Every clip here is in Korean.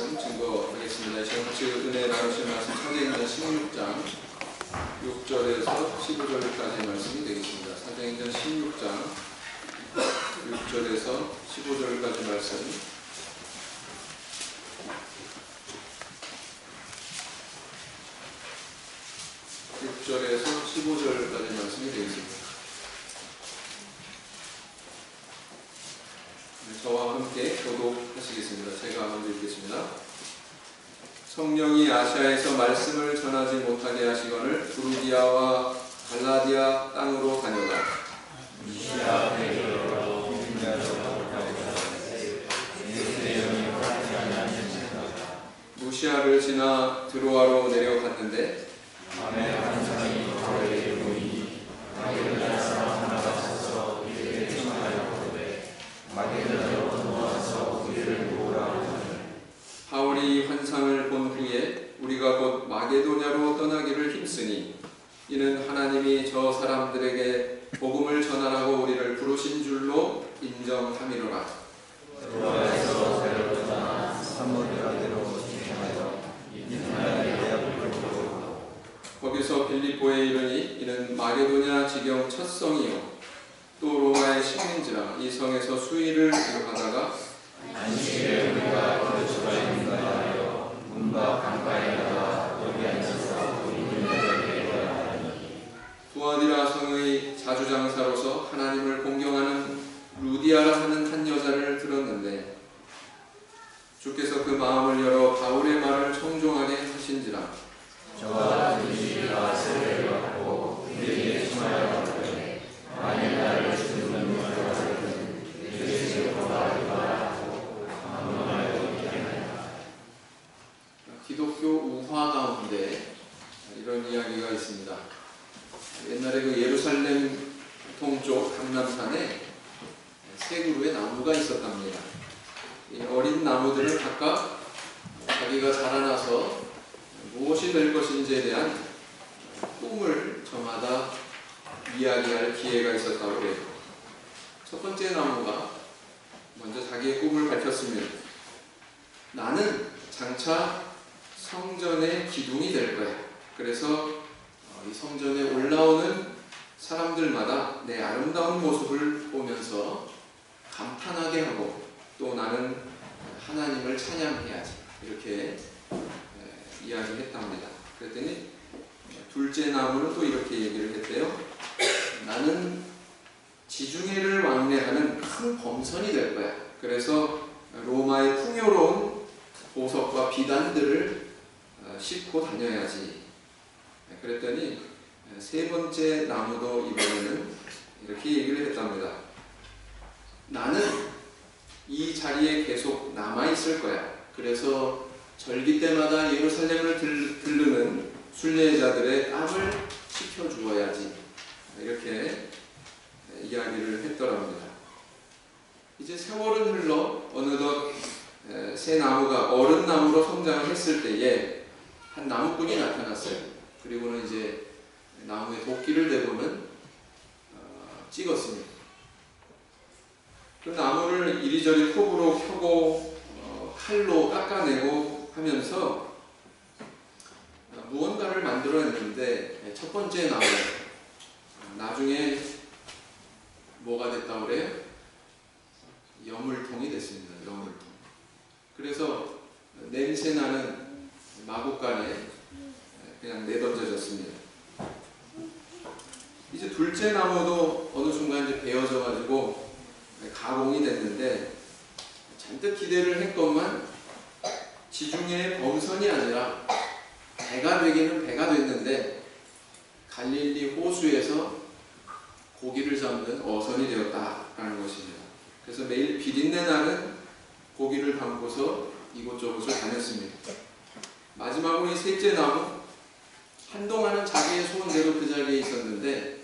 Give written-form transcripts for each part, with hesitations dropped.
말씀 증거하겠습니다. 전체 은혜 나누실 말씀 사도행전 16장 6절에서 15절까지 말씀이 되겠습니다. 사도행전 16장 6절에서 15절까지 말씀. (6절에서) 15절까지 말씀이 되겠습니다. 저와 함께 교독하시겠습니다. 제가 먼저 읽겠습니다. 성령이 아시아에서 말씀을 전하지 못하게 하시거늘 부르기아와 갈라디아 땅으로 다녀가 무시아를 지나 드로아로 내려갔는데 바울이 환상을 본 후에 우리가 곧 마게도냐로 떠나기를 힘쓰니 이는 하나님이 저 사람들에게 복음을 전하라고 우리를 부르신 줄로 인정함이로라. 드로아에서 배로 떠나 사모드라데로 진행하여 거기서 빌립보에 이르니 이는 마게도냐 지경 첫 성이요 또 로마의 식민지라. 이 성에서 수의를 이루하다가 안식일에 우리가 거주가 있는가 하여 문과 강가에 나가 여기 앉아서 우리들에게 대하니 두아디라 성의 자주장사로서 하나님을 공경하는 루디아라 하는 한 여자를 들었는데 주께서 그 마음을 열어 바울의 말을 청종하게 하신지라. 저와 그들이 아세를 받고 그들에게 청하여 가되 만일 나를 주는 문을 그들에게 지어가리라. 기독교 우화 가운데 이런 이야기가 있습니다. 옛날에 그 예루살렘 동쪽 강남산에 세 그루의 나무가 있었답니다. 이 어린 나무들은 각각 자기가 자라나서 무엇이 될 것인지에 대한 꿈을 저마다 이야기할 기회가 있었다고 해요. 첫 번째 나무가 먼저 자기의 꿈을 밝혔습니다. 나는 장차 성전의 기둥이 될 거야. 그래서 이 성전에 올라오는 사람들마다 내 아름다운 모습을 보면서 감탄하게 하고 또 나는 하나님을 찬양해야지. 이렇게 이야기했답니다. 그랬더니 둘째 나무는 또 이렇게 얘기를 했대요. 나는 지중해를 왕래하는 큰 범선이 될 거야. 그래서 로마의 풍요로운 보석과 비단들을 싣고 다녀야지. 그랬더니 세 번째 나무도 이번에는 이렇게 얘기를 했답니다. 나는 이 자리에 계속 남아있을 거야. 그래서 절기 때마다 예루살렘을 들르는 순례자들의 땀을 식혀주어야지. 이렇게 이야기를 했더랍니다. 이제 세월은 흘러 어느덧 새 나무가 어른 나무로 성장을 했을 때에 한 나무꾼이 나타났어요. 그리고는 이제 나무에 도끼를 대고는 찍었습니다. 그 나무를 이리저리 톱으로 켜고 칼로 깎아내고 하면서 무언가를 만들어냈는데 첫 번째 나무 나중에 뭐가 됐다고 그래요? 여물통이 됐습니다. 여물통. 그래서 냄새나는 마구간에 그냥 내던져졌습니다. 이제 둘째 나무도 어느 순간 이제 베어져 가지고 가공이 됐는데 잔뜩 기대를 했건만 지중해의 범선이 아니라 배가 되기는 배가 됐는데 갈릴리 호수에서 고기를 잡는 어선이 되었다라는 것입니다. 그래서 매일 비린내 나는 고기를 담고서 이곳저곳을 다녔습니다. 마지막으로 이 셋째 나무, 한동안은 자기의 소원대로 그 자리에 있었는데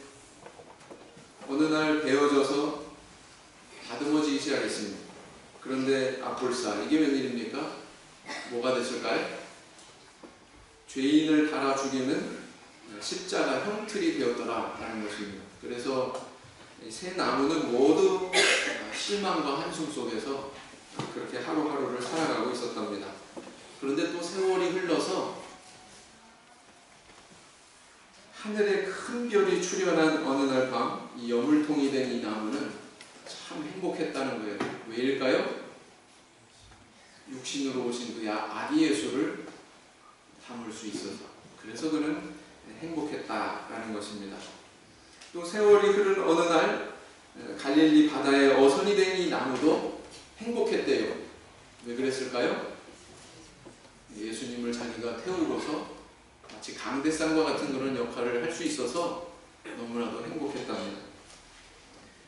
어느 날 베어져서 다듬어지기 시작했습니다. 그런데 볼사, 이게 웬일입니까? 뭐가 됐을까요? 죄인을 달아 죽이는 십자가 형틀이 되었더라라는 것입니다. 그래서 세 나무는 모두 실망과 한숨 속에서 그렇게 하루하루를 살아가고 있었답니다. 하늘에 큰 별이 출현한 어느 날 밤, 이 여물통이 된 이 나무는 참 행복했다는 거예요. 왜일까요? 육신으로 오신 그 아기 예수를 담을 수 있어서, 그래서 그는 행복했다라는 것입니다. 또 세월이 흐른 어느 날 갈릴리 바다에 어선이 된 이 나무도 행복했대요. 왜 그랬을까요? 예수님을 자기가 태우고서 마치 강대상과 같은 그런 역할을 할 수 있어서 너무나도 행복했답니다.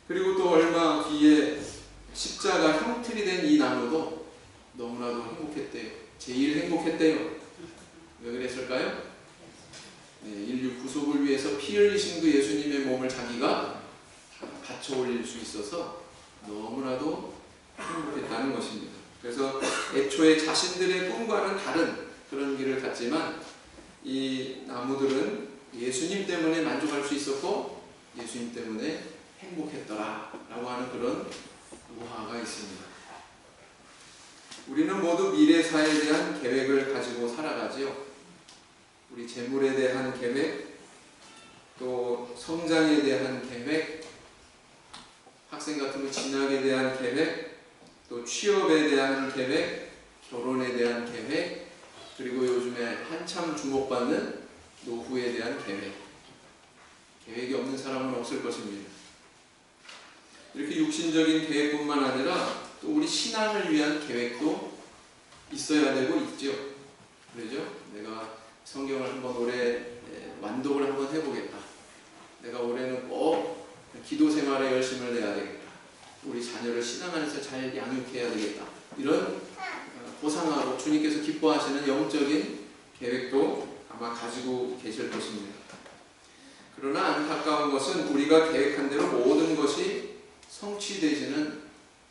그리고 또 얼마 뒤에 십자가 형틀이 된 이 나무도 너무나도 행복했대요. 제일 행복했대요. 왜 그랬을까요? 인류 구속을 위해서 피 흘리신 그 예수님의 몸을 자기가 바쳐 올릴 수 있어서 너무나도 행복했다는 것입니다. 그래서 애초에 자신들의 꿈과는 다른 그런 길을 갔지만 이 나무들은 예수님 때문에 만족할 수 있었고 예수님 때문에 행복했더라 라고 하는 그런 우화가 있습니다. 우리는 모두 미래사에 대한 계획을 가지고 살아가지요. 우리 재물에 대한 계획, 또 성장에 대한 계획, 학생 같으면 진학에 대한 계획, 또 취업에 대한 계획, 결혼에 대한 계획, 그리고 요즘에 한참 주목받는 노후에 대한 계획. 계획이 없는 사람은 없을 것입니다. 이렇게 육신적인 계획뿐만 아니라 또 우리 신앙을 위한 계획도 있어야 되고 있죠. 그러죠? 내가 성경을 한번 올해 완독을 한번 해보겠다. 내가 올해는 꼭 기도 생활에 열심을 내야 되겠다. 우리 자녀를 신앙 안에서 잘 양육해야 되겠다. 이런 고상하고 주님께서 기뻐하시는 영적인 계획도 아마 가지고 계실 것입니다. 그러나 안타까운 것은 우리가 계획한 대로 모든 것이 성취되지는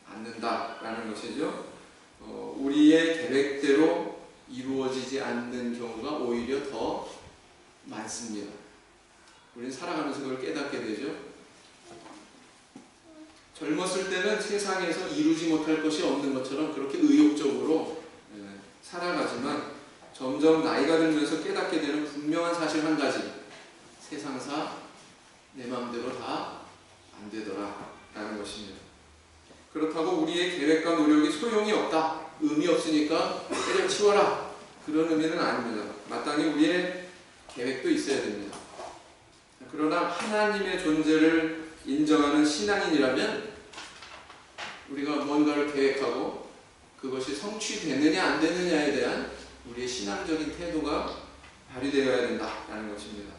않는다라는 것이죠. 우리의 계획대로 이루어지지 않는 경우가 오히려 더 많습니다. 우리는 살아가면서 그걸 깨닫게 되죠. 젊었을 때는 세상에서 이루지 못할 것이 없는 것처럼 그렇게 의욕적으로 살아가지만 점점 나이가 들면서 깨닫게 되는 분명한 사실 한 가지, 세상사 내 마음대로 다 안 되더라 라는 것입니다. 그렇다고 우리의 계획과 노력이 소용이 없다, 의미 없으니까 때려치워라, 그런 의미는 아닙니다. 마땅히 우리의 계획도 있어야 됩니다. 그러나 하나님의 존재를 인정하는 신앙인이라면 우리가 뭔가를 계획하고 그것이 성취되느냐 안 되느냐에 대한 우리의 신앙적인 태도가 발휘되어야 된다라는 것입니다.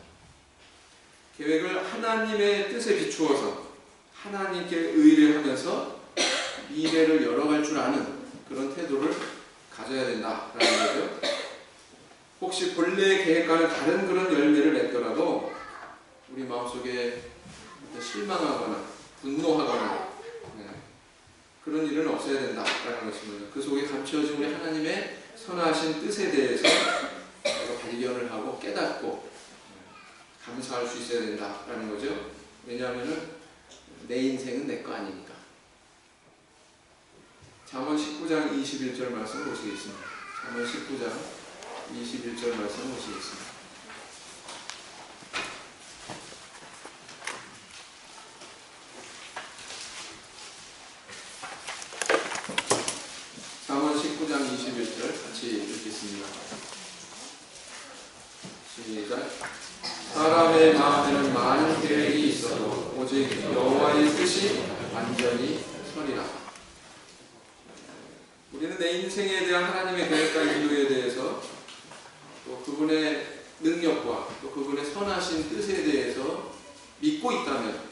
계획을 하나님의 뜻에 비추어서 하나님께 의뢰하면서 미래를 열어갈 줄 아는 그런 태도를 가져야 된다라는 거죠. 혹시 본래의 계획과는 다른 그런 열매를 맺더라도 우리 마음속에 실망하거나 분노하거나 그런 일은 없어야 된다라는 것입니다. 그 속에 감추어진 우리 하나님의 선하신 뜻에 대해서 발견을 하고 깨닫고 감사할 수 있어야 된다라는 거죠. 왜냐하면 내 인생은 내 거 아니니까. 잠언 19장 21절 말씀 보시겠습니다. 잠언 19장 21절 말씀 보시겠습니다. 잠언 19장 21절 같이 읽겠습니다. 시작. 사람의 마음에는 많은 계획이 있어도 오직 여호와의 뜻이 완전히 서리라. 우리는 내 인생에 대한 하나님의 계획과 인도에 대해서 또 그분의 능력과 또 그분의 선하신 뜻에 대해서 믿고 있다면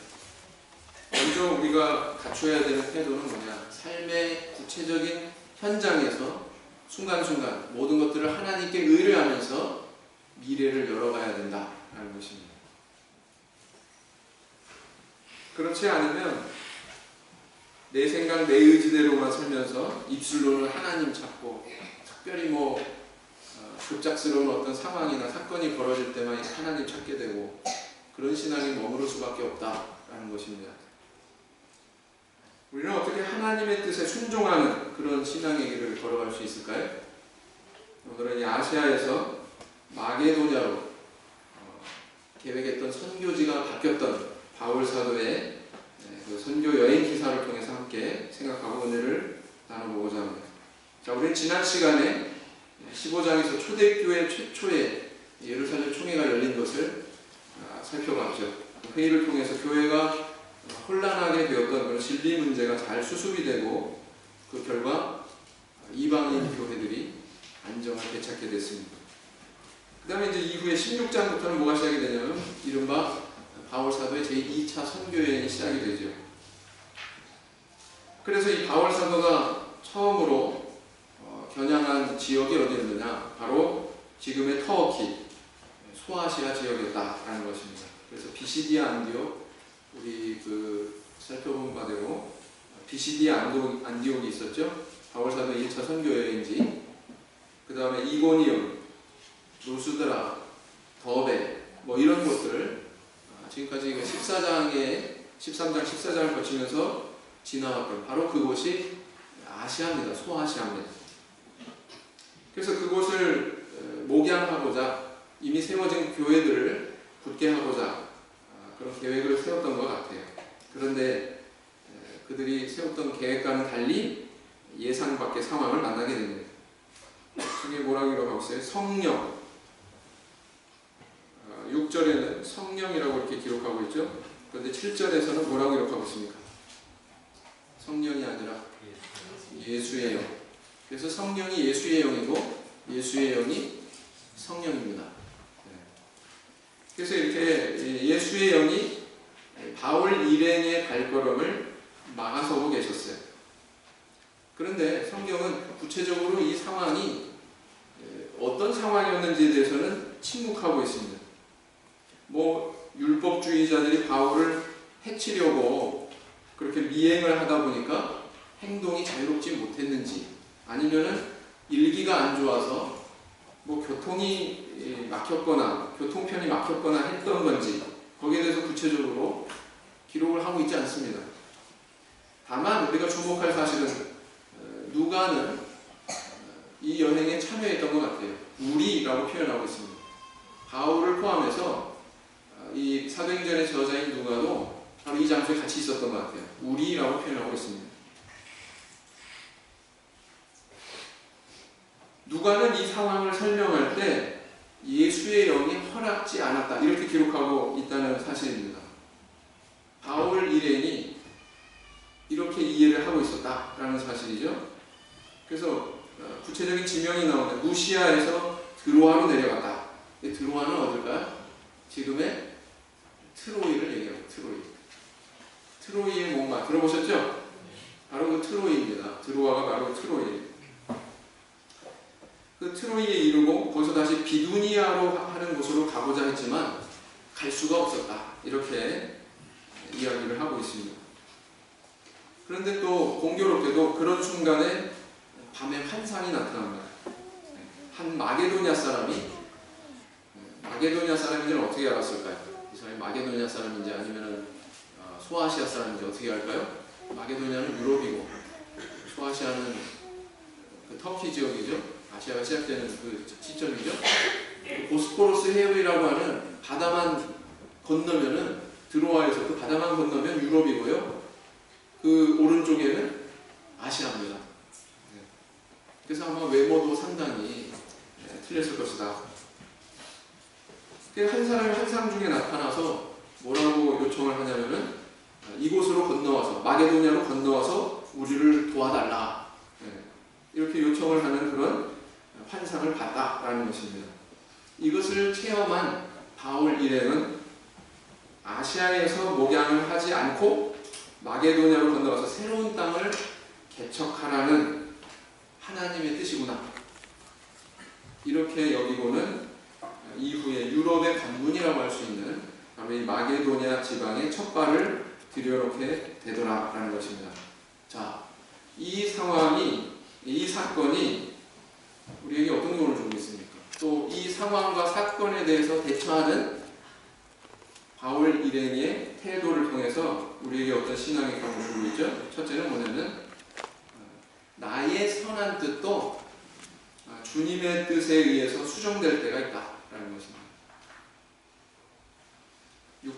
먼저 우리가 갖춰야 되는 태도는 뭐냐? 삶의 구체적인 현장에서 순간순간 모든 것들을 하나님께 의뢰하면서 미래를 열어가야 된다라는 것입니다. 그렇지 않으면 내 생각, 내 의지대로만 살면서 입술로는 하나님 찾고 특별히 급작스러운 어떤 상황이나 사건이 벌어질 때만 하나님 찾게 되고 그런 신앙이 머무를 수밖에 없다라는 것입니다. 우리는 어떻게 하나님의 뜻에 순종하는 그런 신앙의 길을 걸어갈 수 있을까요? 오늘은 이 아시아에서 마게도냐로 계획했던 선교지가 바뀌었던 바울 사도의 그 선교 여행 기사를 통해서 함께 생각하고 은혜를 나눠보고자 합니다. 자, 우리는 지난 시간에 15장에서 초대교회 최초의 예루살렘 총회가 열린 것을 살펴봤죠. 회의를 통해서 교회가 혼란하게 되었던 그런 진리 문제가 잘 수습이 되고 그 결과 이방인 교회들이 안정을 되찾게 됐습니다. 그 다음에 이제 이후에 16장부터는 뭐가 시작이 되냐면 이른바 바울 사도의 제2차 선교여행이 시작이 되죠. 그래서 이 바울 사도가 처음으로 겨냥한 지역이 어디였느냐, 바로 지금의 터키, 소아시아 지역이었다라는 것입니다. 그래서 비시디아 안디옥, 우리 살펴본 바대로 비시디아 안디옥이 있었죠. 바울 사도 1차 선교여행지. 그 다음에 이고니움, 루스드라, 더베, 뭐 이런 곳들 지금까지 13장, 14장을 거치면서 지나왔던 바로 그곳이 아시아입니다. 소아시아입니다. 그래서 그곳을 목양하고자 이미 세워진 교회들을 굳게 하고자 그런 계획을 세웠던 것 같아요. 그런데 그들이 세웠던 계획과는 달리 예상 밖의 상황을 만나게 됩니다. 저게 뭐라고 하고 있어요? 성령. 6절에는 성령이라고 이렇게 기록하고 있죠. 그런데 7절에서는 뭐라고 기록하고 있습니까? 성령이 아니라 예수의 영. 그래서 성령이 예수의 영이고 예수의 영이 성령입니다. 그래서 이렇게 예수의 영이 바울 일행의 발걸음을 막아서고 계셨어요. 그런데 성경은 구체적으로 이 상황이 어떤 상황이었는지에 대해서는 침묵하고 있습니다. 뭐 율법주의자들이 바울을 해치려고 그렇게 미행을 하다 보니까 행동이 자유롭지 못했는지, 아니면은 일기가 안 좋아서 뭐 교통이 막혔거나 교통편이 막혔거나 했던 건지, 거기에 대해서 구체적으로 기록을 하고 있지 않습니다. 다만 우리가 주목할 사실은 누가는 이 여행에 참여했던 것 같아요. 우리라고 표현하고 있습니다. 바울을 포함해서 이 사도행전의 저자인 누가도 바로 이 장소에 같이 있었던 것 같아요. 우리라고 표현하고 있습니다. 누가는 이 상황을 설명할 때 예수의 영이 허락지 않았다 이렇게 기록하고 있다는 사실입니다. 바울 일행이 이렇게 이해를 하고 있었다라는 사실이죠. 그래서 구체적인 지명이 나오는데 무시아에서 드로아로 내려갔다. 드로아는 어딜까요? 지금의 트로이를 얘기합니다. 트로이의 뭔가 들어보셨죠? 바로 그 트로이입니다. 드로아가 바로 트로이. 그 트로이에 이르고 거기서 다시 비두니아로 하는 곳으로 가고자 했지만 갈 수가 없었다. 이렇게 이야기를 하고 있습니다. 그런데 또 공교롭게도 그런 순간에 밤에 환상이 나타납니다. 한 마게도냐 사람인지는 어떻게 알았을까요? 이 사람이 마게도냐 사람인지 아니면 소아시아 사람인지 어떻게 알까요? 마게도냐는 유럽이고 소아시아는 그 터키 지역이죠. 아시아가 시작되는 그 시점이죠. 보스포러스 해협이라고 하는 바다만 건너면은 드로아에서 그 바다만 건너면 유럽이고요. 그 오른쪽에는 아시아입니다. 그래서 아마 외모도 상당히 틀렸을 것이다. 한 사람이 환상 중에 나타나서 뭐라고 요청을 하냐면은 이곳으로 건너와서 마게도냐로 건너와서 우리를 도와달라. 이렇게 요청을 하는 그런 환상을 봤다라는 것입니다. 이것을 체험한 바울 일행은 아시아에서 목양을 하지 않고 마게도냐로 건너가서 새로운 땅을 개척하라는 하나님의 뜻이구나. 이렇게 여기고는 이후에 유럽의 관문이라고 할 수 있는 바로 이 마게도냐 지방에 첫 발을 들여놓게 되더라라는 것입니다. 자, 이 상황이, 이 사건이 우리에게 어떤 교훈을 주고 있습니까? 또 이 상황과 사건에 대해서 대처하는 바울 일행의 태도를 통해서 우리에게 어떤 신앙의 교훈을 주고 있죠? 첫째는 뭐냐면 나의 선한 뜻도 주님의 뜻에 의해서 수정될 때가 있다라는 것입니다.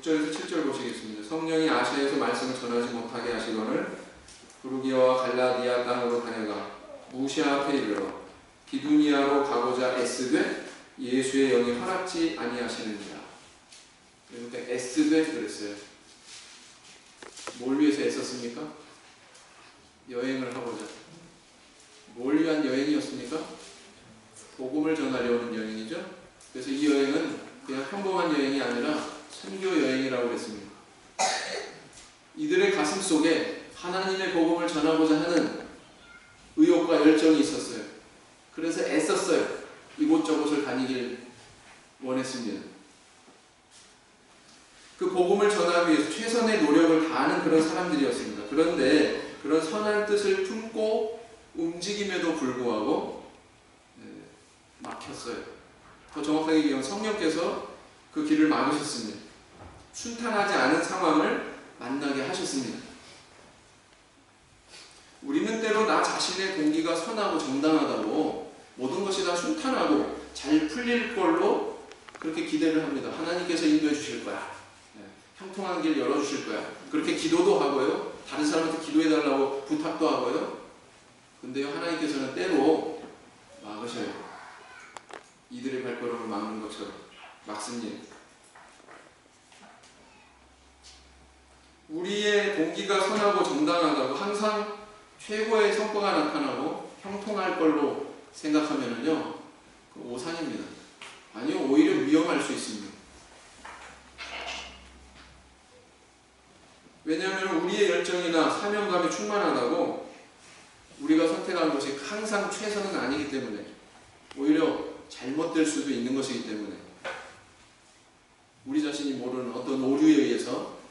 6절에서 7절 보시겠습니다. 성령이 아시아에서 말씀을 전하지 못하게 하시거늘 부르기아와 갈라디아 땅으로 다녀가 무시아 앞에 이르러 비두니아로 가고자 애쓰되 예수의 영이 허락지 아니하시느니라. 그러니까 애쓰되 그랬어요. 뭘 위해서 애썼습니까? 여행을 하고자. 뭘 위한 여행이었습니까? 복음을 전하려는 여행이죠. 그래서 이 여행은 그냥 평범한 여행이 아니라 선교 여행이라고 했습니다. 이들의 가슴 속에 하나님의 복음을 전하고자 하는 의욕과 열정이 있었어요. 그래서 애썼어요. 이곳저곳을 다니길 원했습니다. 그 복음을 전하기 위해서 최선의 노력을 다하는 그런 사람들이었습니다. 그런데 그런 선한 뜻을 품고 움직임에도 불구하고 막혔어요. 더 정확하게 얘기하면 성령께서 그 길을 막으셨습니다. 순탄하지 않은 상황을 만나게 하셨습니다. 우리는 때로 나 자신의 동기가 선하고 정당하다고 모든 것이 다 순탄하고 잘 풀릴 걸로 그렇게 기대를 합니다. 하나님께서 인도해 주실 거야. 형통한 길 열어주실 거야. 그렇게 기도도 하고요. 다른 사람한테 기도해달라고 부탁도 하고요. 근데요, 하나님께서는 때로 막으셔요. 이들의 발걸음을 막는 것처럼 막습니다. 우리의 동기가 선하고 정당하다고 항상 최고의 성과가 나타나고 형통할 걸로 생각하면은요, 그 오산입니다. 아니요, 오히려 위험할 수 있습니다. 왜냐하면 우리의 열정이나 사명감이 충만하다고 우리가 선택한 것이 항상 최선은 아니기 때문에, 오히려 잘못될 수도 있는 것이기 때문에, 우리 자신이 모르는 어떤 오류에 의해서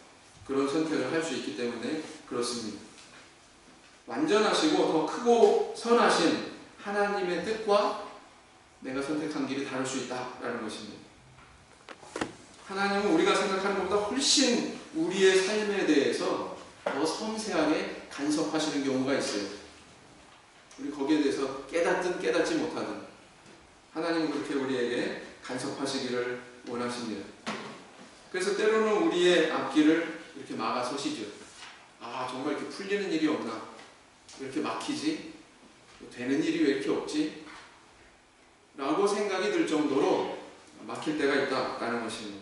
그런 선택을 할 수 있기 때문에 그렇습니다. 완전하시고 더 크고 선하신 하나님의 뜻과 내가 선택한 길이 다를 수 있다라는 것입니다. 하나님은 우리가 생각하는 것보다 훨씬 우리의 삶에 대해서 더 섬세하게 간섭하시는 경우가 있어요. 우리 거기에 대해서 깨닫든 깨닫지 못하든 하나님은 그렇게 우리에게 간섭하시기를 원하십니다. 그래서 때로는 우리의 앞길을 이렇게 막아서시죠. 아, 정말 이렇게 풀리는 일이 없나? 이렇게 막히지? 되는 일이 왜 이렇게 없지? 라고 생각이 들 정도로 막힐 때가 있다라는 것입니다.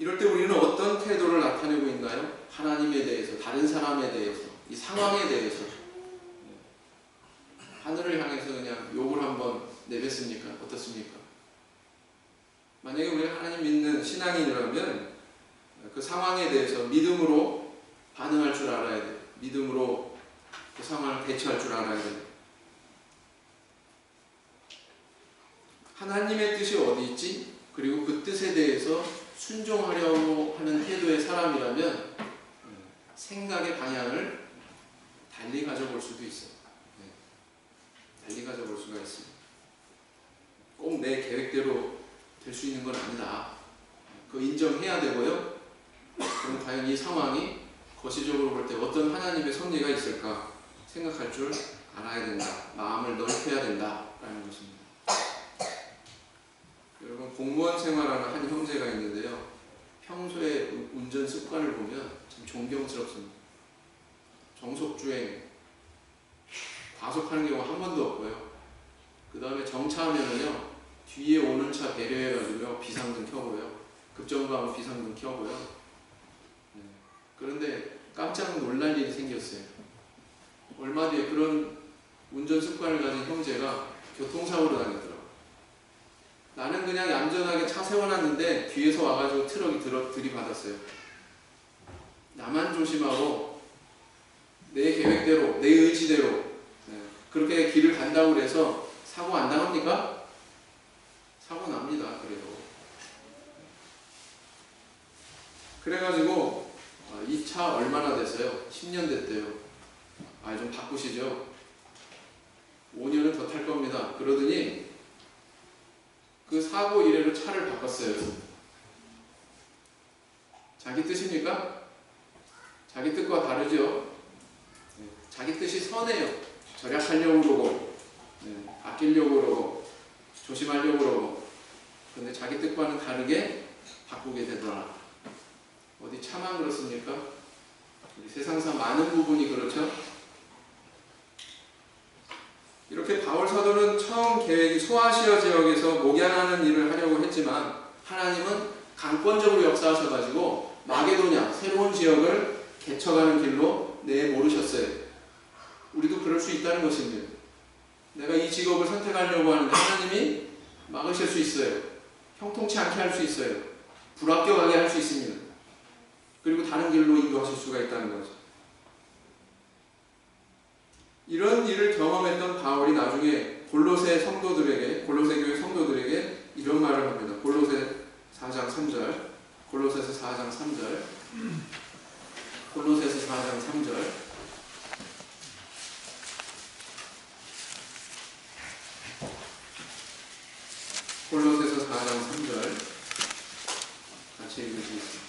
이럴 때 우리는 어떤 태도를 나타내고 있나요? 하나님에 대해서, 다른 사람에 대해서, 이 상황에 대해서. 하늘을 향해서 그냥 욕을 한번 내뱉습니까? 어떻습니까? 만약에 우리가 하나님 믿는 신앙인이라면 그 상황에 대해서 믿음으로 반응할 줄 알아야 돼요. 믿음으로 그 상황을 대처할 줄 알아야 돼요. 하나님의 뜻이 어디 있지? 그리고 그 뜻에 대해서 순종하려고 하는 태도의 사람이라면 생각의 방향을 달리 가져볼 수도 있어요. 달리 가져볼 수가 있습니다. 꼭 내 계획대로 될 수 있는 건 아니다. 그거 인정해야 되고요. 그럼 과연 이 상황이 거시적으로 볼 때 어떤 하나님의 섭리가 있을까 생각할 줄 알아야 된다. 마음을 넓혀야 된다라는 것입니다. 여러분, 공무원 생활하는 한 형제가 있는데요. 평소에 운전 습관을 보면 참 존경스럽습니다. 정속주행, 과속하는 경우가 한 번도 없고요. 그 다음에 정차하면은요, 뒤에 오는 차 배려해가지고요, 비상등 켜고요. 급정거하면 비상등 켜고요. 그런데 깜짝 놀랄 일이 생겼어요. 얼마 뒤에 그런 운전 습관을 가진 형제가 교통사고로 다녔더라고요. 나는 그냥 얌전하게 차 세워놨는데 뒤에서 와가지고 트럭이 들이받았어요. 나만 조심하고 내 계획대로, 내 의지대로 그렇게 길을 간다고 해서 사고 안 당합니까? 사고 납니다. 그래도. 그래가지고 이 차 얼마나 됐어요? 10년 됐대요. 아, 좀 바꾸시죠. 5년은 더 탈 겁니다. 그러더니 그 사고 이래로 차를 바꿨어요. 자기 뜻입니까? 자기 뜻과 다르죠. 자기 뜻이 선해요. 절약하려고 그러고, 아끼려고 그러고, 조심하려고 그러고. 그런데 자기 뜻과는 다르게 바꾸게 되더라. 어디 차만 그렇습니까? 우리 세상사 많은 부분이 그렇죠. 이렇게 바울 사도는 처음 계획이 소아시아 지역에서 목양하는 일을 하려고 했지만 하나님은 강권적으로 역사하셔가지고 마게도냐 새로운 지역을 개척하는 길로 내모르셨어요. 우리도 그럴 수 있다는 것입니다. 내가 이 직업을 선택하려고 하는데 하나님이 막으실 수 있어요. 형통치 않게 할 수 있어요. 불합격하게 할 수 있습니다. 그리고 다른 길로 인도하실 수가 있다는 거죠. 이런 일을 경험했던 바울이 나중에 골로새 성도들에게, 골로새 교회 성도들에게 이런 말을 합니다. 골로새 4장 3절, 골로새서 4장 3절, 골로새서 4장 3절. 골로새서 4장 3절 같이 읽으시겠습니다.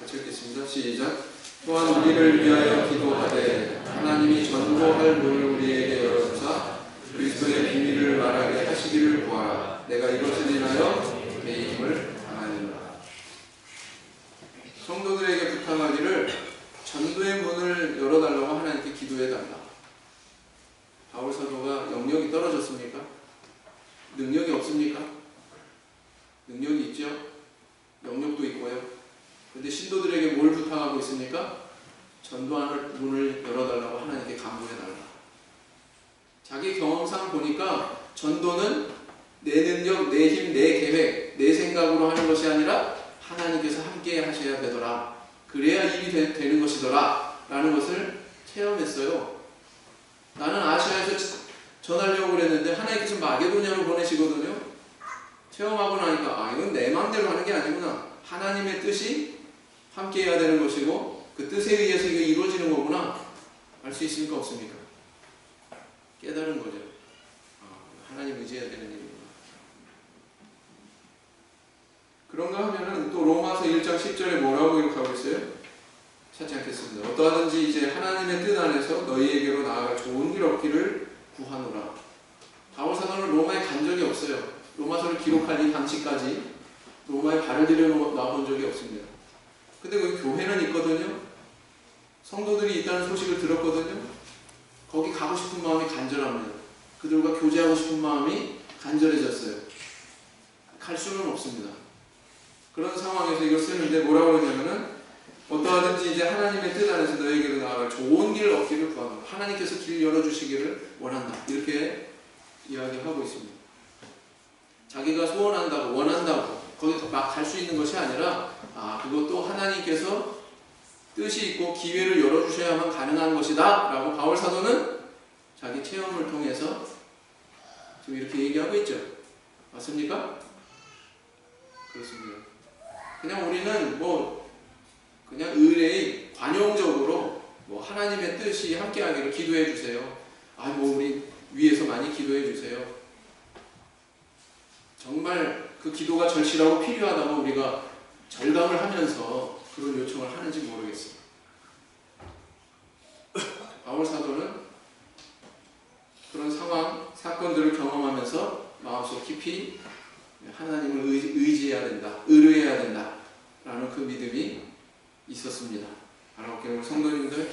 같이 읽겠습니다. 시작. 또한 우리를 위하여 기도하되 하나님이 전도할 문을 우리에게 열어주사 그리스도의 비밀을 말하게 하시기를 구하라. 내가 이것을 인하여 내 힘을 당하느니라. 성도들에게 부탁하기를 전도의 문을 열어달라고 하나님께 기도해달라. 바울 사도가 영역이 떨어졌습니까? 능력이 없습니까? 능력이 있죠. 영역도 있고요. 그런데 신도들에게 뭘 부탁하고 있습니까? 전도하는 문을 열어달라고 하나님께 간구해달라. 자기 경험상 보니까 전도는 내 능력, 내 힘, 내 계획, 내 생각으로 하는 것이 아니라 하나님께서 함께 하셔야 되더라. 그래야 일이 되는 것이더라 라는 것을 체험했어요. 나는 아시아에서 전하려고 그랬는데 하나님께서 마게도냐로 보내시거든요. 체험하고 나니까 이건 내 마음대로 하는 게 아니구나. 하나님의 뜻이 함께 해야 되는 것이고 그 뜻에 의해서 이게 이루어지는 거구나. 알 수 있습니까? 없습니까? 깨달은 거죠. 하나님 의지해야 되는 일이구나. 그런가 하면은 또 로마서 1장 10절에 뭐라고 기록하고 있어요? 찾지 않겠습니다. 어떠하든지 이제 하나님의 뜻 안에서 너희에게로 나아갈 좋은 길 없기를 구하노라. 바울 사도는 로마에 간 적이 없어요. 로마서를 기록할 이 당시까지 로마에 발을 들여 놔본 적이 없습니다. 근데 거기 교회는 있거든요. 성도들이 있다는 소식을 들었거든요. 거기 가고 싶은 마음이 간절합니다. 그들과 교제하고 싶은 마음이 간절해졌어요. 갈 수는 없습니다. 그런 상황에서 이걸 쓰는데 뭐라고 그러냐면은 어떠하든지 이제 하나님의 뜻 안에서 너에게로 나아갈 좋은 길을 얻기를 구한다. 하나님께서 길 열어주시기를 원한다. 이렇게 이야기하고 있습니다. 자기가 소원한다고 원한다고 거기 막 갈 수 있는 것이 아니라 그것도 하나님께서 뜻이 있고 기회를 열어주셔야만 가능한 것이다 라고 바울 사도는 자기 체험을 통해서 지금 이렇게 얘기하고 있죠. 맞습니까? 그렇습니다. 그냥 우리는 그냥 의뢰의 관용적으로 하나님의 뜻이 함께하기를 기도해 주세요. 우리 위에서 많이 기도해 주세요. 정말 그 기도가 절실하고 필요하다고 우리가 절감을 하면서 그런 요청을 하는지 모르겠어요. 바울 사도는 그런 상황, 사건들을 경험하면서 마음속 깊이 하나님을 의지해야 된다, 의뢰해야 된다 라는 그 믿음이 있었습니다. 바라옵기를 성도님들,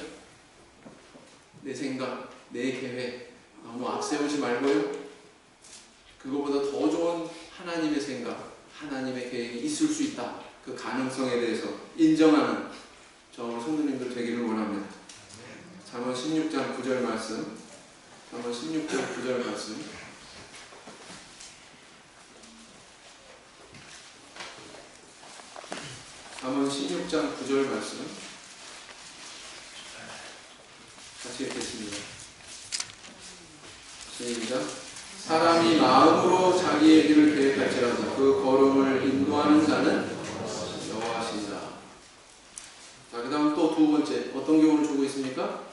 내 생각, 내 계획 너무 앞세우지 말고요. 그거보다 더 좋은 하나님의 생각, 하나님의 계획이 있을 수 있다. 그 가능성에 대해서 인정하는 저 성도님들 되기를 원합니다. 잠언 16장 9절 말씀, 잠언 16장 9절 말씀. 잠언 16장 9절 말씀 같이 읽겠습니다. 시작. 사람이 마음으로 자기의 길을 계획할지라도 그 걸음을 인도하는 자는 여호와시니라. 자, 그 다음 또 두 번째 어떤 교훈을 주고 있습니까?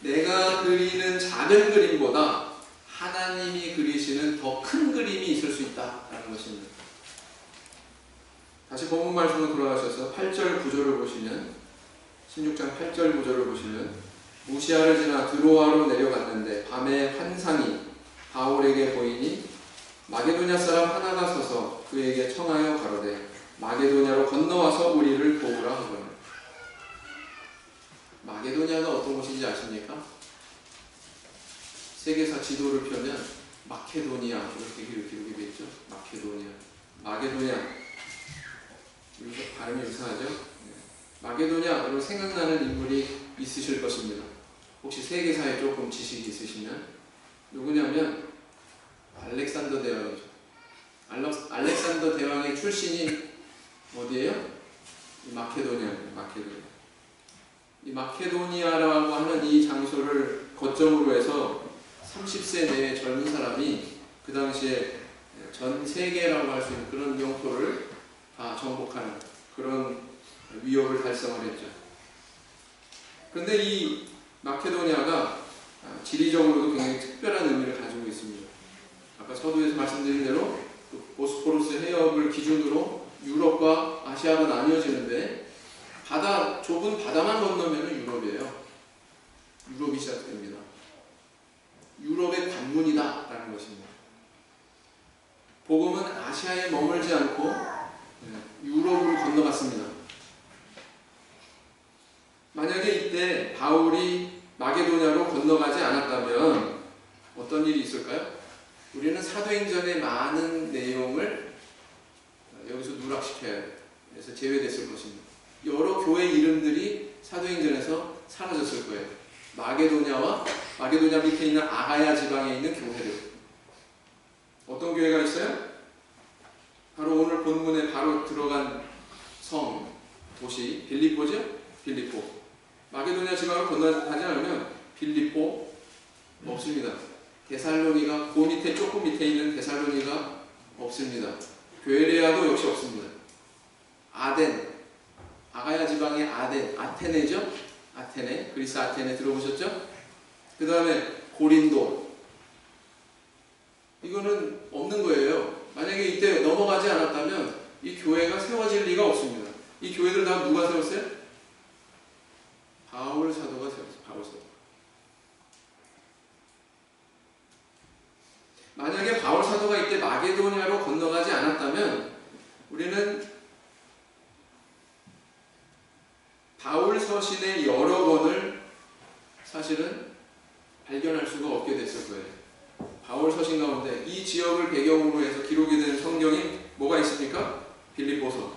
내가 그리는 작은 그림보다 하나님이 그리시는 더 큰 그림이 있을 수 있다라는 것입니다. 다시 본문 말씀으로 돌아가셔서 8절 9절을 보시면 16장 8절 9절을 보시면 무시아를 지나 드로아로 내려갔는데 밤에 환상이 바울에게 보이니 마게도냐 사람 하나가 서서 그에게 청하여 가로되 마게도냐로 건너와서 우리를 도우라 하거늘. 마게도냐가 어떤 곳인지 아십니까? 세계사 지도를 펴면 마케도니아 이렇게 기록이 되어 있죠. 마게도냐. 이렇게 발음이 이상하죠? 마게도냐로 생각나는 인물이 있으실 것입니다. 혹시 세계사에 조금 지식이 있으시면 누구냐면 알렉산더 대왕이죠. 알렉산더 대왕의 출신이 어디예요? 마케도니아입니다. 이 마케도니아라고 하는 이 장소를 거점으로 해서 30세 내의 젊은 사람이 그 당시에 전 세계라고 할 수 있는 그런 영토를 다 정복하는 그런 위협을 달성을 했죠. 그런데 이 마케도니아가 지리적으로도 굉장히 특별한 의미를 가지고 있습니다. 아까 서두에서 말씀드린 대로 보스포루스 해협을 기준으로 유럽과 아시아가 나뉘어지는데 좁은 바다만 건너면 유럽이에요. 유럽이 시작됩니다. 유럽의 관문이다 라는 것입니다. 복음은 아시아에 머물지 않고 유럽으로 건너갔습니다. 만약에 이때 바울이 마게도냐로 건너가지 않았다면 어떤 일이 있을까요? 우리는 사도행전의 많은 내용을 여기서 누락시켜야 해요. 그래서 제외됐을 것입니다. 여러 교회 이름들이 사도행전에서 사라졌을 거예요. 마게도냐 밑에 있는 아가야 지방에 있는 교회들. 어떤 교회가 있어요? 바로 오늘 본문에 바로 들어간 성, 도시 빌립보죠? 빌립보. 마게도냐 지방을 건너가지 않으면 빌립보 없습니다. 데살로니가 그 밑에 조금 밑에 있는 데살로니가 없습니다. 베레아도 역시 없습니다. 아덴, 아가야 지방의 아테네죠? 아테네, 그리스 아테네 들어보셨죠? 그 다음에 고린도. 이거는 없는 거예요. 만약에 이때 넘어가지 않았다면 이 교회가 세워질 리가 없습니다. 이 교회들 다 누가 세웠어요? 바울 사도가 세웠어요. 바울 사도. 만약에 바울 사도가 이때 마게도냐로 건너가지 않았다면 우리는 바울 서신의 여러 권을 사실은 발견할 수가 없게 됐을 거예요. 바울 서신 가운데 이 지역을 배경으로 해서 기록이 된 성경이 뭐가 있습니까? 빌립보서,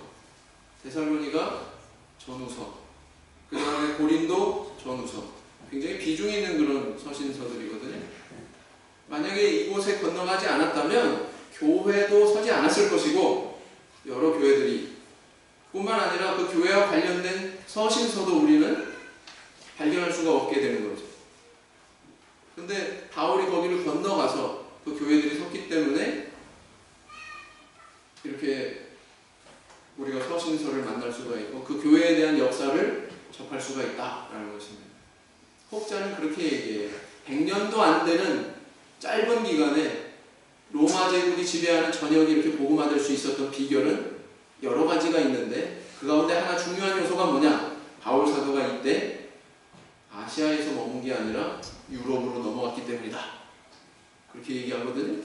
데살로니가 전후서, 그 다음에 고린도 전후서. 굉장히 비중 있는 그런 서신서들이거든요. 만약에 이곳에 건너가지 않았다면 교회도 서지 않았을 것이고 여러 교회들이 뿐만 아니라 그 교회와 관련된 서신서도 우리는 발견할 수가 없게 되는 거죠. 근데 바울이 거기를 건너가서 그 교회들이 섰기 때문에 이렇게 우리가 서신서를 만날 수가 있고 그 교회에 대한 역사를 접할 수가 있다라는 것입니다. 혹자는 그렇게 얘기해요. 100년도 안 되는 짧은 기간에 로마 제국이 지배하는 전역이 이렇게 복음화될 수 있었던 비결은 여러 가지가 있는데 그 가운데 하나 중요한 요소가 뭐냐? 바울 사도가 이때 아시아에서 머문 게 아니라 유럽으로 넘어갔기 때문이다. 그렇게 얘기하거든요.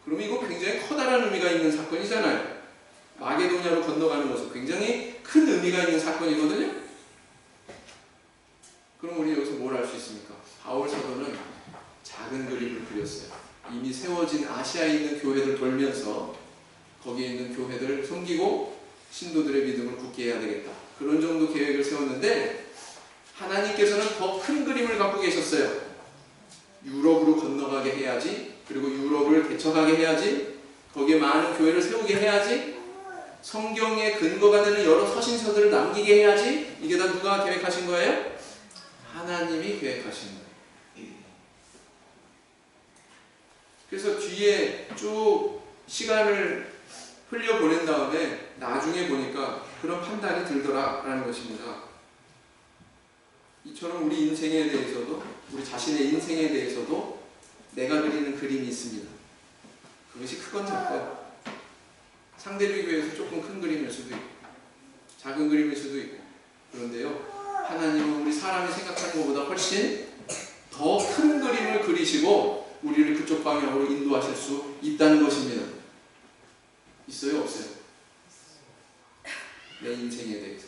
그럼 이거 굉장히 커다란 의미가 있는 사건이잖아요. 마게도냐로 건너가는 것은 굉장히 큰 의미가 있는 사건이거든요. 그럼 우리 여기서 뭘 알 수 있습니까? 바울 사도는 작은 그림을 그렸어요. 이미 세워진 아시아에 있는 교회들 돌면서 거기에 있는 교회들을 섬기고 신도들의 믿음을 굳게 해야 되겠다. 그런 정도 계획을 세웠는데 하나님께서는 더 큰 그림을 갖고 계셨어요. 유럽으로 건너가게 해야지, 그리고 유럽을 개척하게 해야지, 거기에 많은 교회를 세우게 해야지, 성경의 근거가 되는 여러 서신서들을 남기게 해야지. 이게 다 누가 계획하신 거예요? 하나님이 계획하신 거예요. 그래서 뒤에 쭉 시간을 흘려보낸 다음에 나중에 보니까 그런 판단이 들더라라는 것입니다. 이처럼 우리 인생에 대해서도, 우리 자신의 인생에 대해서도 내가 그리는 그림이 있습니다. 그것이 크건 작건, 상대를 비해서 조금 큰 그림일 수도 있고 작은 그림일 수도 있고. 그런데요, 하나님은 우리 사람이 생각하는 것보다 훨씬 더 큰 그림을 그리시고 우리를 그쪽 방향으로 인도하실 수 있다는 것입니다. 있어요? 없어요? 내 인생에 대해서.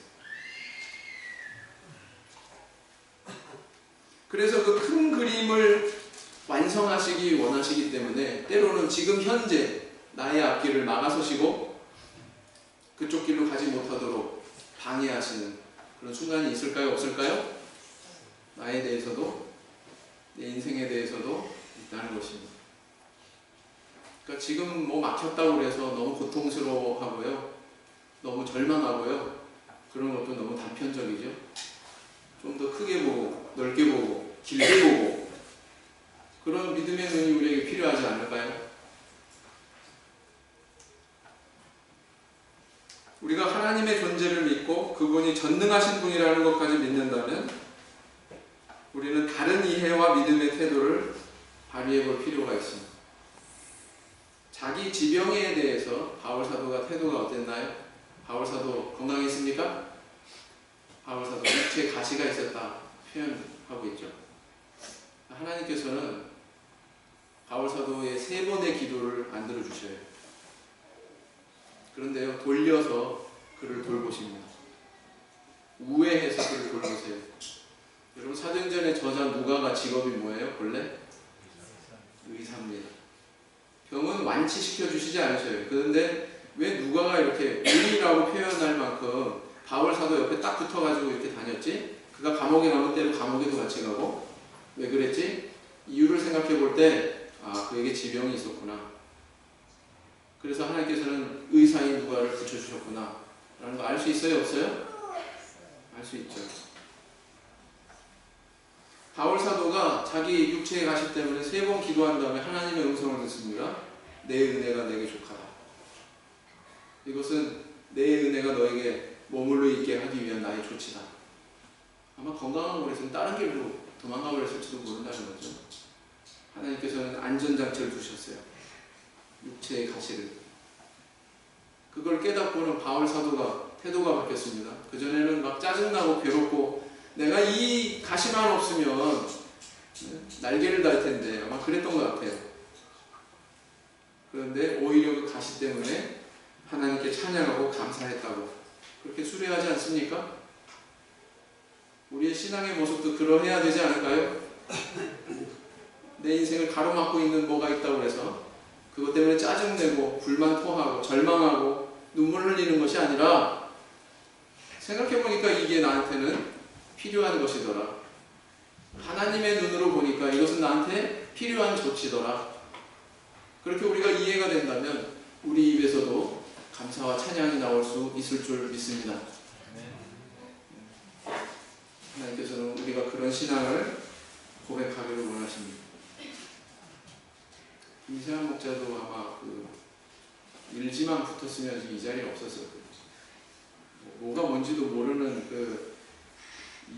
그래서 그 큰 그림을 완성하시기 원하시기 때문에 때로는 지금 현재 나의 앞길을 막아서시고 그쪽 길로 가지 못하도록 방해하시는 그런 순간이 있을까요? 없을까요? 나에 대해서도 내 인생에 대해서도 있다는 것입니다. 그러니까 지금 뭐 막혔다고 해서 너무 고통스러워하고요, 너무 절망하고요, 그런 것도 너무 단편적이죠. 좀 더 크게 보고 넓게 보고 길게 보고 그런 믿음의 눈이 우리에게 필요하지 않을까요? 우리가 하나님의 존재를 믿고 그분이 전능하신 분이라는 것까지 믿는다면 우리는 다른 이해와 믿음의 태도를 발휘해 볼 필요가 있습니다. 자기 지병에 대해서 바울사도가 태도가 어땠나요? 바울사도 건강했습니까? 바울사도 육체에 가시가 있었다 표현하고 있죠. 하나님께서는 바울사도의 3번의 기도를 안 들어주셔요. 그런데요, 돌려서 그를 돌보십니다. 우회해서 그를 돌보세요. 여러분, 사도행전의 저자 누가가 직업이 뭐예요? 본래? 의사입니다. 병은 완치시켜 주시지 않으셔요. 그런데 왜 누가가 이렇게 의인이라고 표현할 만큼 바울 사도 옆에 딱 붙어가지고 이렇게 다녔지? 그가 감옥에 가면 때로 감옥에도 같이 가고, 왜 그랬지? 이유를 생각해 볼 때, 그에게 지병이 있었구나. 그래서 하나님께서는 의사인 누가를 붙여주셨구나 라는 거 알 수 있어요? 없어요? 알 수 있죠. 바울 사도가 자기 육체의 가시 때문에 3번 기도한 다음에 하나님의 음성을 듣습니다. 내 은혜가 내게 족하다. 이것은 내 은혜가 너에게 머물러 있게 하기 위한 나의 조치다. 아마 건강한 곳에서는 다른 길로 도망가 버렸을지도 모른다는 거죠. 하나님께서는 안전장치를 두셨어요. 육체의 가시를. 그걸 깨닫고는 바울 사도가 태도가 바뀌었습니다. 그전에는 막 짜증나고 괴롭고 내가 이 가시만 없으면 날개를 달 텐데 아마 그랬던 것 같아요. 그런데 오히려 그 가시 때문에 하나님께 찬양하고 감사했다고 그렇게 수료하지 않습니까? 우리의 신앙의 모습도 그러해야 되지 않을까요? 내 인생을 가로막고 있는 뭐가 있다고 해서 그것 때문에 짜증내고 불만 토하고 절망하고 눈물 흘리는 것이 아니라 생각해보니까 이게 나한테는 필요한 것이더라. 하나님의 눈으로 보니까 이것은 나한테 필요한 조치더라. 그렇게 우리가 이해가 된다면 우리 입에서도 감사와 찬양이 나올 수 있을 줄 믿습니다. 하나님께서는 우리가 그런 신앙을 고백하기를 원하십니다. 이세환 목자도 아마 그 일지만 붙었으면 이 자리에 없었을 거예요. 뭐가 뭔지도 모르는 그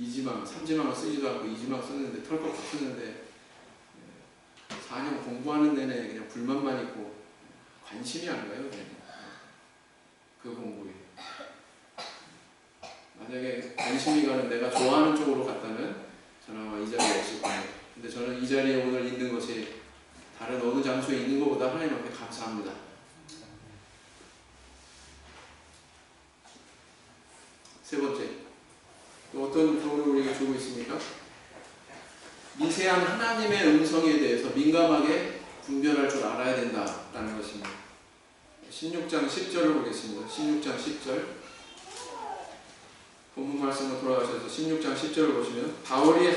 2지망, 3지망을 쓰지도 않고 2지망 썼는데 털컥 붙었는데 4년 공부하는 내내 그냥 불만만 있고 관심이 안 가요. 그냥. 그 공부에. 만약에 관심이 가는 내가 좋아하는 쪽으로 갔다면 저는 아마 이 자리에 없을 거예요. 근데 저는 이 자리에 오늘 있는 것이 다른 어느 장소에 있는 것보다 하나님 앞에 감사합니다. 세 번째, 또 어떤 교훈을 우리에게 주고 있습니까? 미세한 하나님의 음성에 대해서 민감하게 분별할 줄 알아야 된다라는 것입니다. 16장 10절을 보겠습니다. 16장 10절 본문 말씀으로 돌아가셔서 16장 10절을 보시면 바울이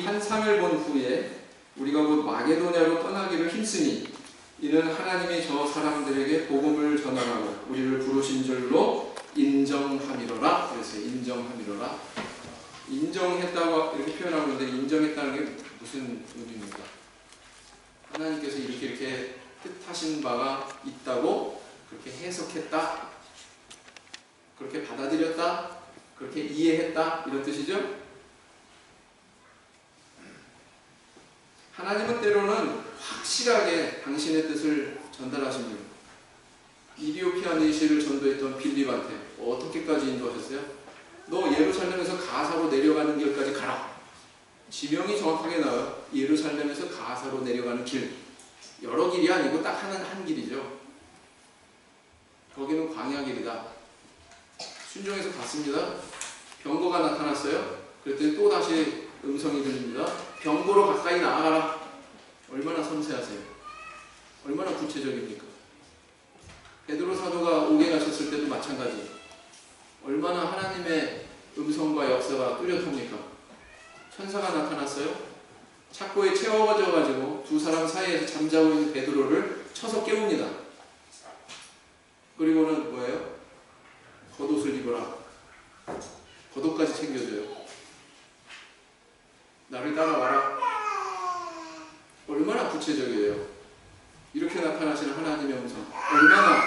한 3일 본 후에 우리가 곧 마게도냐로 떠나기를 힘쓰니 이는 하나님이 저 사람들에게 복음을 전하라고 우리를 부르신 줄로 인정함이로라. 그래서 인정함이로라. 인정했다고 이렇게 표현하고 있는데 인정했다는 게 무슨 의미입니까? 하나님께서 이렇게 뜻하신 바가 있다고 그렇게 해석했다, 그렇게 받아들였다, 그렇게 이해했다 이런 뜻이죠? 하나님은 때로는 확실하게 당신의 뜻을 전달하십니다. 이디오피아 내시를 전도했던 빌립한테 어떻게까지 인도하셨어요? 너 예루살렘에서 가사로 내려가는 길까지 가라. 지명이 정확하게 나와요. 예루살렘에서 가사로 내려가는 길. 여러 길이 아니고 딱 한 길이죠. 거기는 광야 길이다. 순종해서 갔습니다. 병거가 나타났어요. 그랬더니 또 다시 음성이 들립니다. 병거로 가까이 나아가라. 얼마나 섬세하세요? 얼마나 구체적입니까? 베드로 사도가 옥에 가셨을 때도 마찬가지. 얼마나 하나님의 음성과 역사가 뚜렷합니까? 천사가 나타났어요. 착고에 채워져 가지고 두 사람 사이에서 잠자고 있는 베드로를 쳐서 깨웁니다. 그리고는 뭐예요? 겉옷을 입어라. 겉옷까지 챙겨줘요. 나를 따라와라. 얼마나 구체적이에요. 이렇게 나타나시는 하나님의 음성 얼마나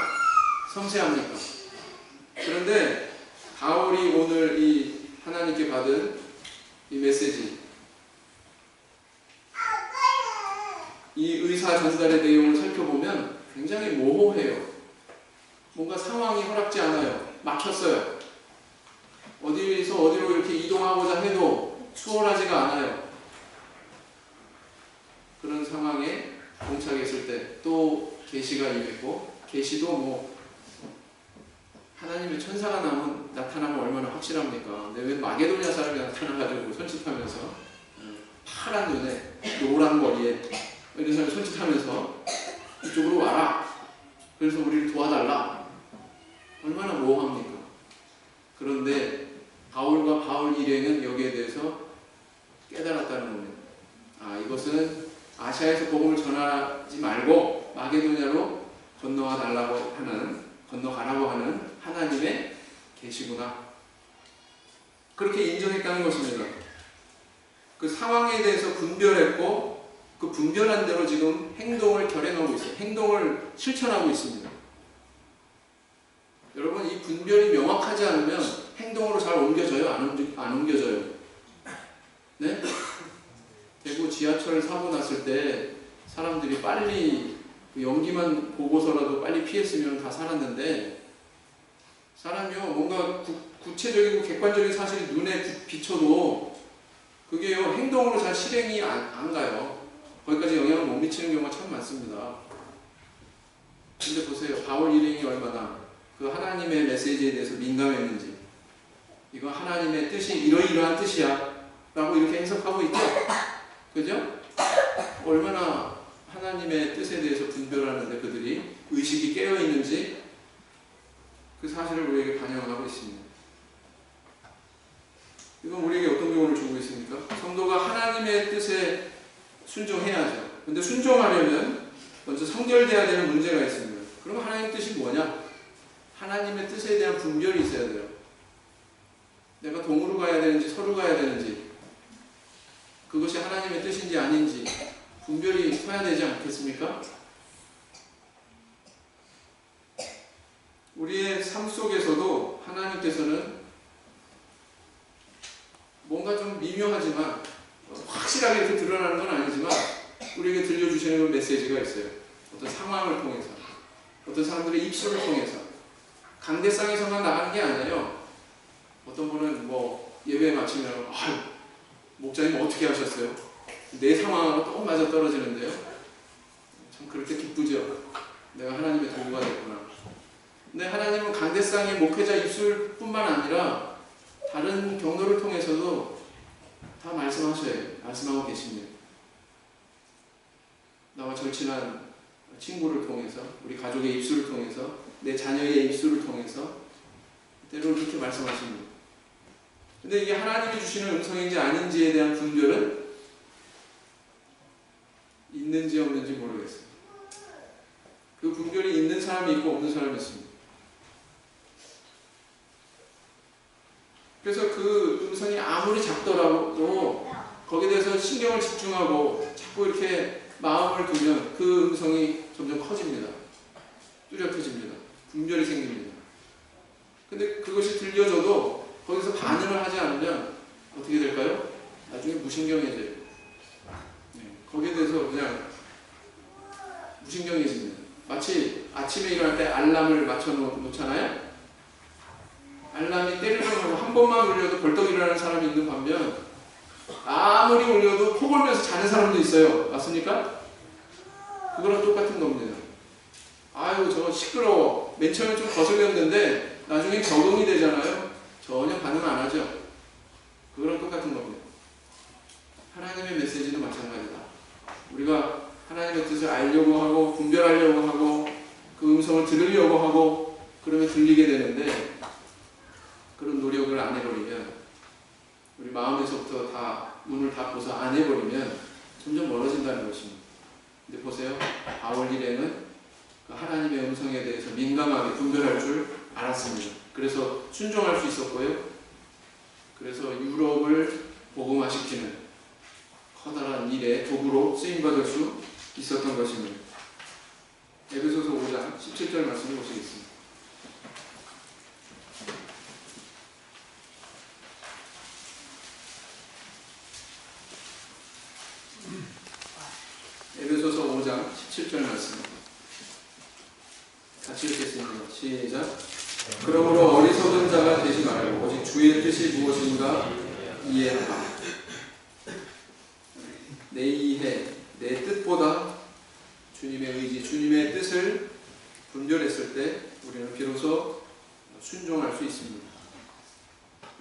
섬세합니까? 그런데 바울이 오늘 이 하나님께 받은 이 메시지, 이 의사 전달의 내용을 살펴보면 굉장히 모호해요. 뭔가 상황이 허락지 않아요. 막혔어요. 어디서 어디로 이렇게 이동하고자 해도 수월하지가 않아요. 그런 상황에 봉착했을 때 또 계시가 임했고, 계시도 뭐 하나님의 천사가 나타나면 얼마나 확실합니까? 근데 왜 마게도냐 사람이 나타나가지고 손짓하면서 파란 눈에 노란 머리에 이런 사람이 손짓하면서 이쪽으로 와라. 그래서 우리를 도와달라. 얼마나 모호합니까? 그런데 바울과 바울 일행은 여기에 대해서 깨달았다는 겁니다. 이것은 아시아에서 복음을 전하지 말고 마게도냐로 건너가라고 하는 하나님의 계시구나. 그렇게 인정했다는 것입니다. 그 상황에 대해서 분별했고 그 분별한 대로 지금 행동을 결해놓고 있어요. 행동을 실천하고 있습니다. 여러분, 이 분별이 명확하지 않으면 행동으로 잘 옮겨져요? 안 옮겨져요? 네? 대구 지하철 사고 났을 때 사람들이 빨리 연기만 보고서라도 빨리 피했으면 다 살았는데, 사람이요 뭔가 구체적이고 객관적인 사실이 눈에 비춰도 그게요 행동으로 잘 실행이 안 가요. 거기까지 영향을 못 미치는 경우가 참 많습니다. 근데 보세요, 바울 일행이 얼마나 그 하나님의 메시지에 대해서 민감했는지. 이거 하나님의 뜻이 이러이러한 뜻이야 라고 이렇게 해석하고 있죠. 그죠? 얼마나 하나님의 뜻에 대해서 분별하는데 그들이 의식이 깨어있는지 그 사실을 우리에게 반영을 하고 있습니다. 이건 우리에게 어떤 교훈을 주고 있습니까? 성도가 하나님의 뜻에 순종해야죠. 근데 순종하려면 먼저 성결돼야 되는 문제가 있습니다. 그럼 하나님의 뜻이 뭐냐? 하나님의 뜻에 대한 분별이 있어야 돼요. 내가 동으로 가야 되는지 서로 가야 되는지, 그것이 하나님의 뜻인지 아닌지 분별이 서야 되지 않겠습니까? 우리의 삶 속에서도 하나님께서는 뭔가 좀 미묘하지만 확실하게 이렇게 드러나는 건 아니지만 우리에게 들려주시는 메시지가 있어요. 어떤 상황을 통해서, 어떤 사람들의 입술을 통해서. 강대상에서만 나가는 게 아니에요. 어떤 분은 뭐 예배 마치면 목사님 어떻게 하셨어요? 내 상황하고 또 맞아 떨어지는데요. 참 그럴 때 기쁘죠. 내가 하나님의 도구가 됐구나. 근데 하나님은 강대상의 목회자 입술뿐만 아니라 다른 경로를 통해서도 다 말씀하고 계십니다. 나와 절친한 친구를 통해서, 우리 가족의 입술을 통해서, 내 자녀의 입술을 통해서 때로 그렇게 말씀하십니다. 근데 이게 하나님이 주시는 음성인지 아닌지에 대한 분별은 있는지 없는지 모르겠어요. 그 분별이 있는 사람이 있고 없는 사람이 있습니다. 그래서 그 음성이 아무리 작더라도 거기에 대해서 신경을 집중하고 자꾸 이렇게 마음을 두면 그 음성이 점점 커집니다. 뚜렷해집니다. 분별이 생깁니다. 근데 그것이 들려줘도 거기서 반응을 하지 않으면 어떻게 될까요? 나중에 무신경해져요. 거기에 대해서 그냥 무신경해집니다. 마치 아침에 일어날 때 알람을 맞춰 놓잖아요. 알람이 때리려고 하고 한 번만 울려도 벌떡 일어나는 사람이 있는 반면 아무리 울려도 코 골면서 자는 사람도 있어요. 맞습니까? 그거랑 똑같은 겁니다. 아유 저거 시끄러워. 맨 처음에 좀 거슬렸는데 나중에 적응이 되잖아요. 전혀 반응 안 하죠. 그거랑 똑같은 겁니다. 하나님의 메시지도 마찬가지다. 우리가 하나님의 뜻을 알려고 하고 분별하려고 하고 그 음성을 들으려고 하고 그러면 들리게 되는데 그런 노력을 안 해버리면 우리 마음에서부터 다 눈을 닫고서 안 해버리면 점점 멀어진다는 것입니다. 근데 보세요. 바울 일행은 그 하나님의 음성에 대해서 민감하게 분별할 줄 알았습니다. 그래서 순종할 수 있었고요. 그래서 유럽을 복음화시키는 커다란 일의 도구로 쓰임받을 수 있었던 것입니다. 에베소서 5장 17절 말씀을 보시겠습니다. 에베소서 5장 17절 말씀 같이 읽겠습니다. 시작. 그러므로 어리석은 자가 되지 말고 오직 주의 뜻이 무엇인가 이해하라. 내 이해, 내 뜻보다 주님의 의지, 주님의 뜻을 분별했을 때 우리는 비로소 순종할 수 있습니다.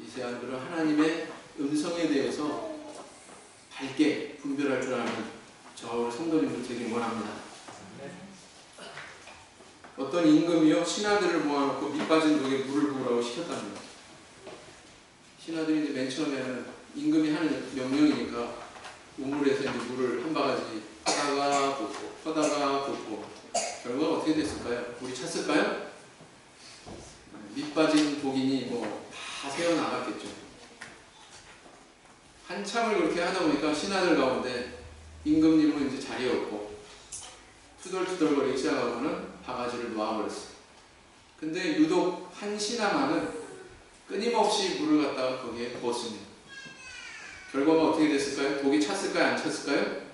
이 세안들은 하나님의 음성에 대해서 밝게 분별할 줄 아는 저 성도님들 되길 원합니다. 어떤 임금이요 신하들을 모아놓고 밑 빠진 독에 물을 부으라고 시켰답니다. 신하들이 이제 맨 처음에는 임금이 하는 명령이니까 우물에서 이제 물을 한 바가지 퍼다가 붓고 결과가 어떻게 됐을까요? 물이 찼을까요? 밑 빠진 독이니 뭐 다 새어 나갔겠죠. 한참을 그렇게 하다 보니까 신하들 가운데 임금님은 이제 자리에 없고 투덜투덜거리기 시작하고는 바가지를 놓아버렸어요. 근데 유독 한 신하만은 끊임없이 물을 갖다가 거기에 부었습니다. 결과가 어떻게 됐을까요? 독이 찼을까요? 안 찼을까요?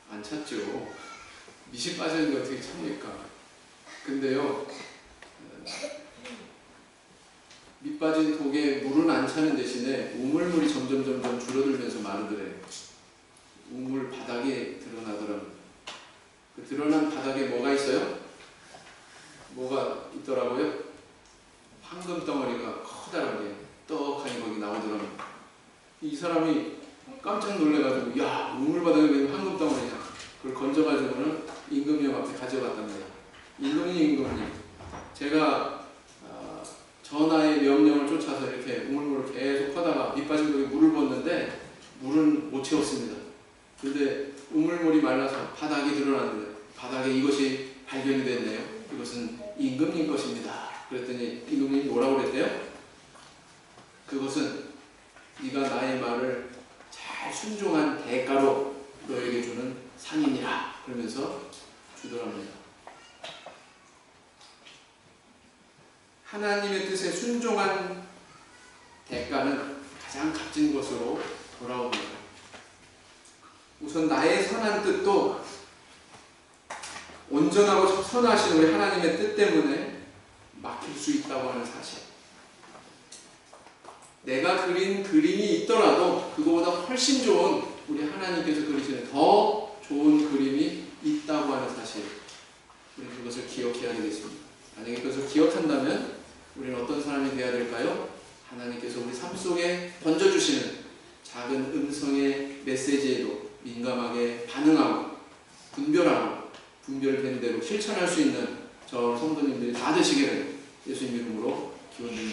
안 찼죠. 밑이 빠지는데 어떻게 찹니까? 근데요 밑 빠진 독에 물은 안 차는 대신에 우물물이 점점 줄어들면서 마르더래요. 우물 바닥에 드러나더라고요. 그 드러난 바닥에 뭐가 있어요? 뭐가 있더라고요? 황금 덩어리가 커다랗게 떡하니 거기 나오더라고요. 이 사람이 깜짝 놀래가지고 야 우물 바닥에 왜 황금 덩어리냐. 그걸 건져가지고는 임금님 앞에 가져갔답니다. 임금님 제가 전하의 명령을 쫓아서 이렇게 우물물을 계속 퍼다가 밑 빠진 독에 물을 붓는데 물은 못 채웠습니다. 근데 우물물이 말라서 바닥이 드러났는데 바닥에 이것이 발견이 됐네요. 이것은 임금님 것입니다. 그랬더니 임금님이 뭐라고 그랬대요? 그것은 네가 나의 말을 잘 순종한 대가로 너에게 주는 상이니라. 그러면서 주더랍니다. 하나님의 뜻에 순종한 대가는 가장 값진 것으로 돌아옵니다. 우선 나의 선한 뜻도 온전하고 선하신 우리 하나님의 뜻 때문에 막힐 수 있다고 하는 사실. 내가 그린 그림이 있더라도 그거보다 훨씬 좋은 우리 하나님께서 그리시는 더 좋은 그림이 있다고 하는 사실. 우리는 그것을 기억해야 되겠습니다. 만약에 그것을 기억한다면 우리는 어떤 사람이 되어야 될까요? 하나님께서 우리 삶 속에 던져주시는 작은 음성의 메시지에도 민감하게 반응하고 분별하고 분별된 대로 실천할 수 있는 저 성도님들이 다 되시기를 예수님 이름으로 기원드립니다.